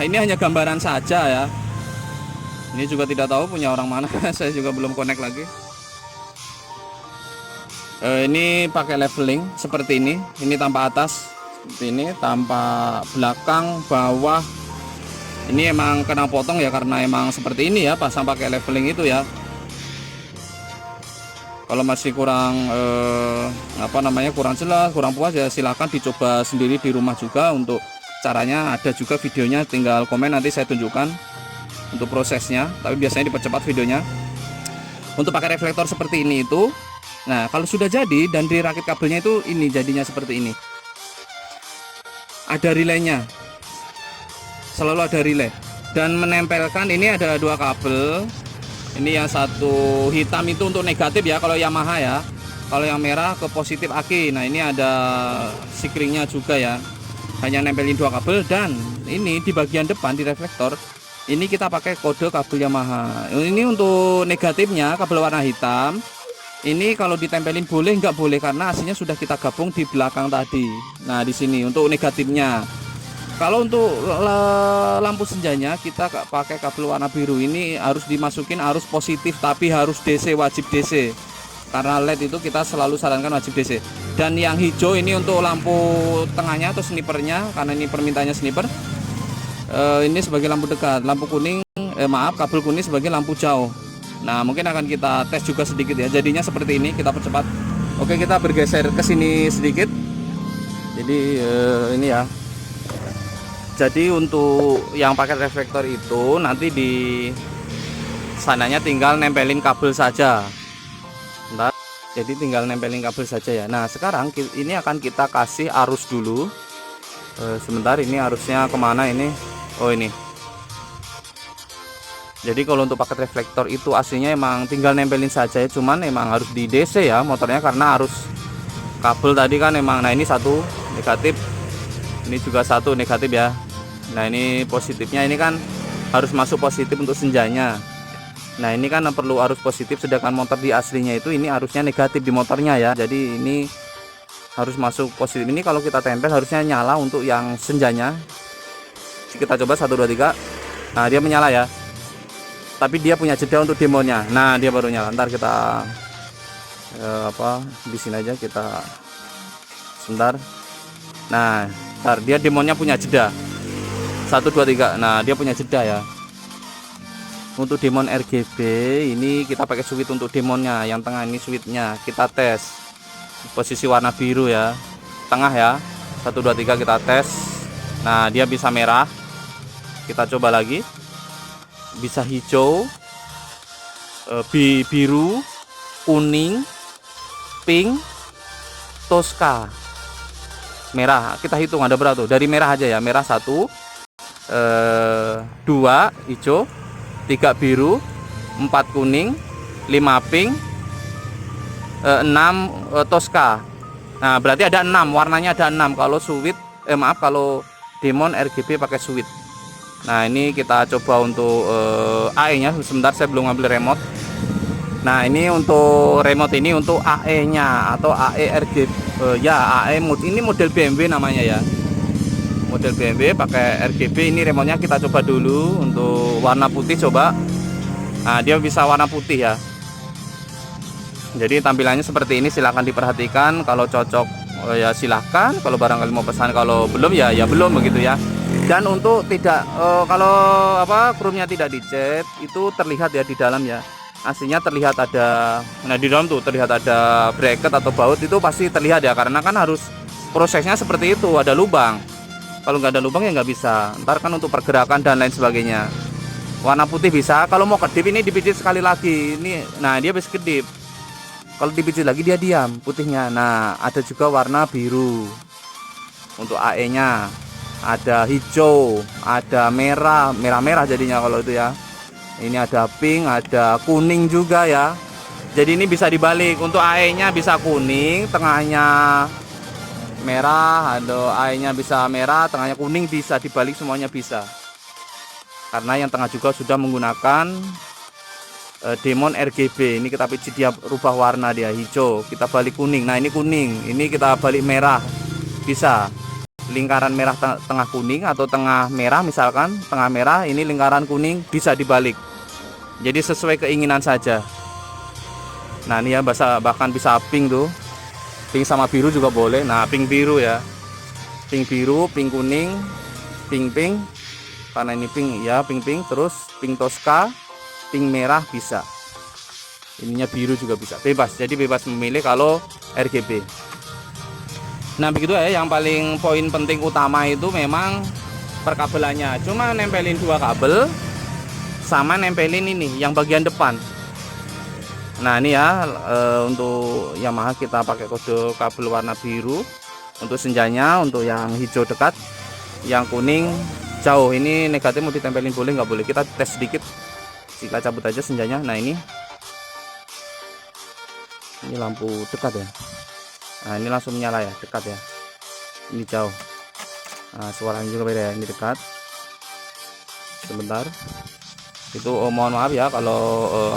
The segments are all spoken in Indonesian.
ini hanya gambaran saja ya. Ini juga tidak tahu punya orang mana. Saya juga belum connect lagi. Ini pakai leveling seperti ini. Ini tanpa atas seperti ini, tanpa belakang, bawah. Ini emang kena potong ya, karena emang seperti ini ya, pasang pakai leveling itu ya. Kalau masih kurang kurang jelas, kurang puas ya, silahkan dicoba sendiri di rumah juga. Untuk caranya ada juga videonya, tinggal komen nanti saya tunjukkan untuk prosesnya, tapi biasanya dipercepat videonya. Untuk pakai reflektor seperti ini itu, nah kalau sudah jadi dan dirakit kabelnya itu, ini jadinya seperti ini. Ada relaynya, selalu ada relay, dan menempelkan ini ada dua kabel. Ini yang satu hitam itu untuk negatif ya, kalau Yamaha ya. Kalau yang merah ke positif aki. Nah ini ada sikringnya juga ya. Hanya nempelin dua kabel, dan ini di bagian depan di reflektor ini kita pakai kode kabel Yamaha. Ini untuk negatifnya kabel warna hitam. Ini kalau ditempelin boleh, nggak boleh, karena aslinya sudah kita gabung di belakang tadi. Nah di sini untuk negatifnya. Kalau untuk lampu senjanya kita pakai kabel warna biru. Ini harus dimasukin arus positif, tapi harus DC, wajib DC. Karena LED itu kita selalu sarankan wajib DC. Dan yang hijau ini untuk lampu tengahnya atau snipernya, karena ini permintaannya sniper. Ini sebagai lampu dekat, lampu kuning, kabel kuning sebagai lampu jauh. Nah mungkin akan kita tes juga sedikit ya, jadinya seperti ini. Kita percepat. Oke, kita bergeser ke sini sedikit. Jadi ini ya. Jadi untuk yang pakai reflektor itu nanti di sananya tinggal nempelin kabel saja. Bentar. Jadi tinggal nempelin kabel saja ya. Nah sekarang ini akan kita kasih arus dulu. Sebentar, ini arusnya kemana ini? Oh ini. Jadi kalau untuk paket reflektor itu aslinya emang tinggal nempelin saja ya, cuman emang harus di DC ya motornya, karena arus kabel tadi kan emang. Nah ini satu negatif, ini juga satu negatif ya. Nah ini positifnya, ini kan harus masuk positif untuk senjanya. Nah ini kan perlu arus positif, sedangkan motor di aslinya itu ini arusnya negatif di motornya ya. Jadi ini harus masuk positif. Ini kalau kita tempel harusnya nyala untuk yang senjanya. Kita coba 1 2 3. Nah dia menyala ya, tapi dia punya jeda untuk demonnya. Nah dia baru nyala. Ntar kita di sini aja kita sebentar. Nah ntar dia demonnya punya jeda 1 2 3. Nah dia punya jeda ya. Untuk demon RGB ini kita pakai switch untuk demonnya. Yang tengah ini switchnya kita tes posisi warna biru ya, tengah ya. 1 2 3 kita tes. Nah dia bisa merah, kita coba lagi, bisa hijau, biru, kuning, pink, Tosca, merah. Kita hitung ada berapa tuh, dari merah aja ya. Merah 1, 2 hijau, 3 biru, 4 kuning, 5 pink, 6 Tosca. Nah berarti ada 6, warnanya ada 6 kalau switch, kalau demon RGB pakai switch. Nah ini kita coba untuk AE nya. Sebentar, saya belum ngambil remote. Nah ini untuk remote ini untuk AE nya atau AE RGB ya, AE mode. Ini model BMW namanya ya, model BMW pakai RGB. Ini remote nya kita coba dulu untuk warna putih, coba. Nah dia bisa warna putih ya. Jadi tampilannya seperti ini, silahkan diperhatikan. Kalau cocok ya silahkan, kalau barangkali mau pesan, kalau belum ya belum, begitu ya. Dan untuk tidak kalau chrome-nya tidak dicat, itu terlihat ya di dalam ya. Aslinya terlihat ada, nah di dalam tuh terlihat ada bracket atau baut, itu pasti terlihat ya, karena kan harus prosesnya seperti itu, ada lubang. Kalau nggak ada lubang ya nggak bisa. Ntar kan untuk pergerakan dan lain sebagainya. Warna putih bisa, kalau mau kedip ini dipijit sekali lagi. Ini, nah dia bisa kedip. Kalau dipijit lagi dia diam putihnya. Nah ada juga warna biru untuk AE nya. Ada hijau, ada merah, merah jadinya kalau itu ya. Ini ada pink, ada kuning juga ya. Jadi ini bisa dibalik. Untuk AE nya bisa kuning, tengahnya merah. Ada AE nya bisa merah, tengahnya kuning, bisa dibalik, semuanya bisa. Karena yang tengah juga sudah menggunakan demon RGB. Ini kita pijit, dia rubah warna, dia hijau, kita balik kuning. Nah ini kuning, ini kita balik merah, bisa. lingkaran merah tengah kuning atau tengah merah, misalkan tengah merah ini lingkaran kuning, bisa dibalik. Jadi sesuai keinginan saja. Nah ini ya, bahkan bisa pink tuh, pink sama biru juga boleh. Nah pink biru ya, pink biru, pink kuning, pink pink, karena ini pink ya, pink pink, terus pink Tosca, pink merah bisa, ininya biru juga bisa, bebas. Jadi bebas memilih kalau RGB. Nah begitu ya, yang paling poin penting utama itu memang perkabelannya. Cuma nempelin 2 kabel sama nempelin ini yang bagian depan. Nah ini ya, untuk Yamaha kita pakai kode kabel warna biru untuk senjanya, untuk yang hijau dekat, yang kuning jauh. Ini negatif mau ditempelin boleh nggak boleh, kita tes sedikit. Kita cabut aja senjanya. Nah ini lampu dekat ya. Nah ini langsung menyala ya, dekat ya, ini jauh. Nah suaranya juga beda ya, ini dekat. Sebentar, itu mohon maaf ya kalau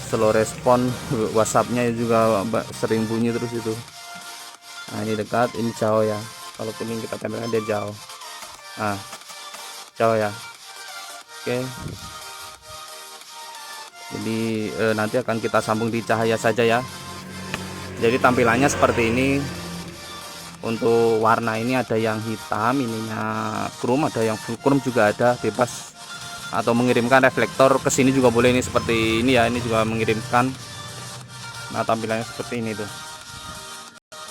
slow respon WhatsAppnya juga sering bunyi terus itu. Nah ini dekat, ini jauh ya. Kalau kuning kita tempelkan dia jauh. Nah jauh ya. Oke, jadi nanti akan kita sambung di cahaya saja ya. Jadi tampilannya seperti ini. Untuk warna ini ada yang hitam, ininya chrome, ada yang full chrome juga ada, bebas. Atau mengirimkan reflektor ke sini juga boleh, ini seperti ini ya, ini juga mengirimkan. Nah tampilannya seperti ini tuh.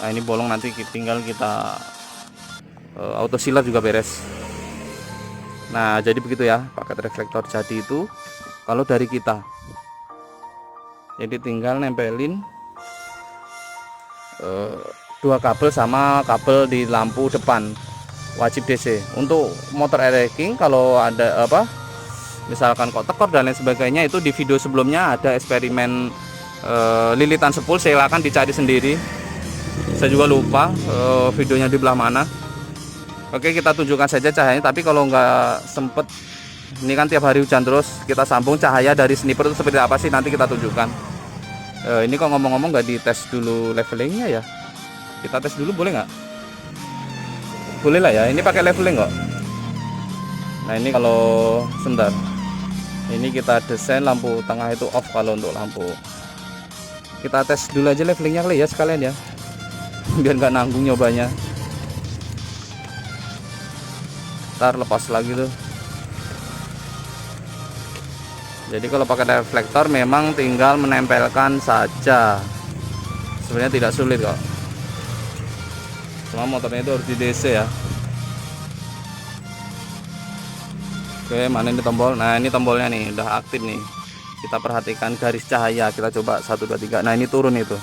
Nah ini bolong, nanti tinggal kita auto silat juga beres. Nah jadi begitu ya, paket reflektor jadi itu kalau dari kita. Jadi tinggal nempelin 2 kabel sama kabel di lampu depan, wajib DC. Untuk motor air-racking kalau ada misalkan kok tekor dan lain sebagainya, itu di video sebelumnya ada eksperimen lilitan spool, silakan dicari sendiri. Saya juga lupa videonya di belah mana. Oke, kita tunjukkan saja cahayanya, tapi kalau nggak sempet, ini kan tiap hari hujan terus, kita sambung cahaya dari sniper itu seperti apa sih, nanti kita tunjukkan. Ini kok ngomong-ngomong nggak dites dulu levelingnya ya, kita tes dulu boleh nggak? Boleh lah ya, ini pakai leveling kok. Nah ini kalau sebentar, ini kita desain lampu tengah itu off. Kalau untuk lampu kita tes dulu aja levelingnya kali ya, sekalian ya, biar nggak nanggung nyobanya. Ntar lepas lagi tuh. Jadi kalau pakai reflektor memang tinggal menempelkan saja, sebenarnya tidak sulit kok. Cuma motornya itu harus di DC ya. Oke, mana ini tombol? Nah ini tombolnya nih udah aktif nih. Kita perhatikan garis cahaya, kita coba 1 2 3. Nah ini turun itu.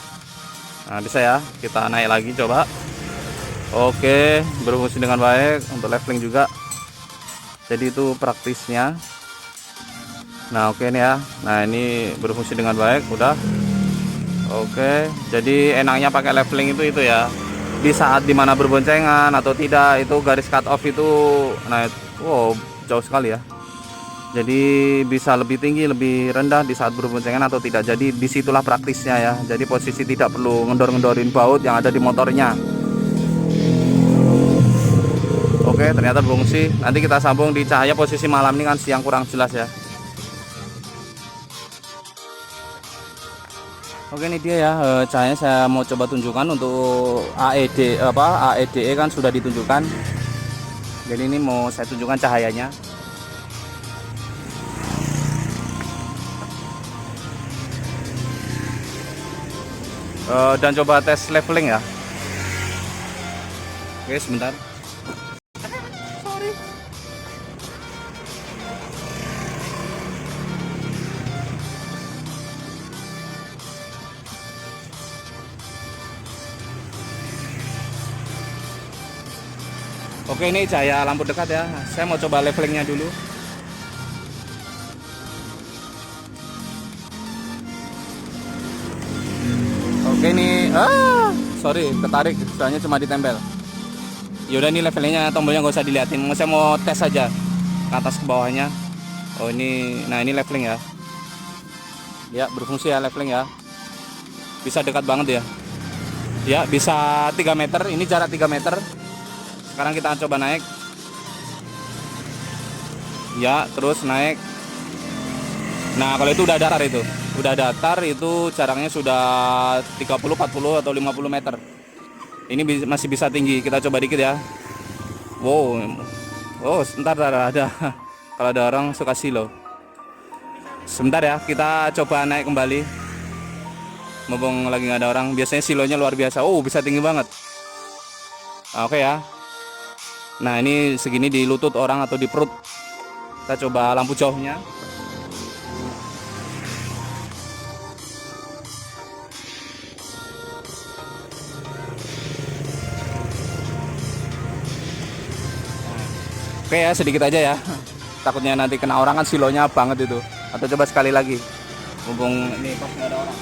Nah bisa ya, kita naik lagi coba. Oke, berfungsi dengan baik. Untuk leveling juga. Jadi itu praktisnya. Nah oke nih ya. Nah ini berfungsi dengan baik udah. Oke, jadi enaknya pakai leveling itu ya. Di saat dimana berboncengan atau tidak, itu garis cut off itu, nah wow, jauh sekali ya. Jadi bisa lebih tinggi, lebih rendah di saat berboncengan atau tidak. Jadi disitulah praktisnya ya. Jadi posisi tidak perlu ngendor-ngendorin baut yang ada di motornya. Oke, ternyata berfungsi. Nanti kita sambung di cahaya. Posisi malam ini kan siang, kurang jelas ya. Oke, ini dia ya cahayanya. Saya mau coba tunjukkan untuk AEDE kan sudah ditunjukkan. Jadi ini mau saya tunjukkan cahayanya. Dan coba tes leveling ya. Oke, sebentar. Sorry. Oke, ini cahaya lampu dekat ya. Saya mau coba levelingnya dulu. Oke ini, sorry, ketarik, soalnya cuma ditempel. Yaudah, ini levelnya, tombolnya nggak usah diliatin. Saya mau tes aja ke atas ke bawahnya. Oh ini, nah ini leveling ya. Ya berfungsi ya leveling ya. Bisa dekat banget ya. Ya bisa 3 meter. Ini jarak 3 meter. Sekarang kita coba naik. Ya, terus naik. Nah, kalau itu udah datar itu. Udah datar itu jaraknya sudah 30, 40 atau 50 meter. Ini masih bisa tinggi. Kita coba dikit ya. Wow. Oh, sebentar ada. Kalau ada orang suka silo. Sebentar ya, kita coba naik kembali. Mumpung lagi nggak ada orang. Biasanya silonya luar biasa. Oh, bisa tinggi banget. Oke ya. Nah, ini segini di lutut orang atau di perut. Kita coba lampu jauhnya. Oke ya, sedikit aja ya. Takutnya nanti kena orang, kan silonya banget itu. Atau coba sekali lagi. Mumpung ini pas nggak ada orang.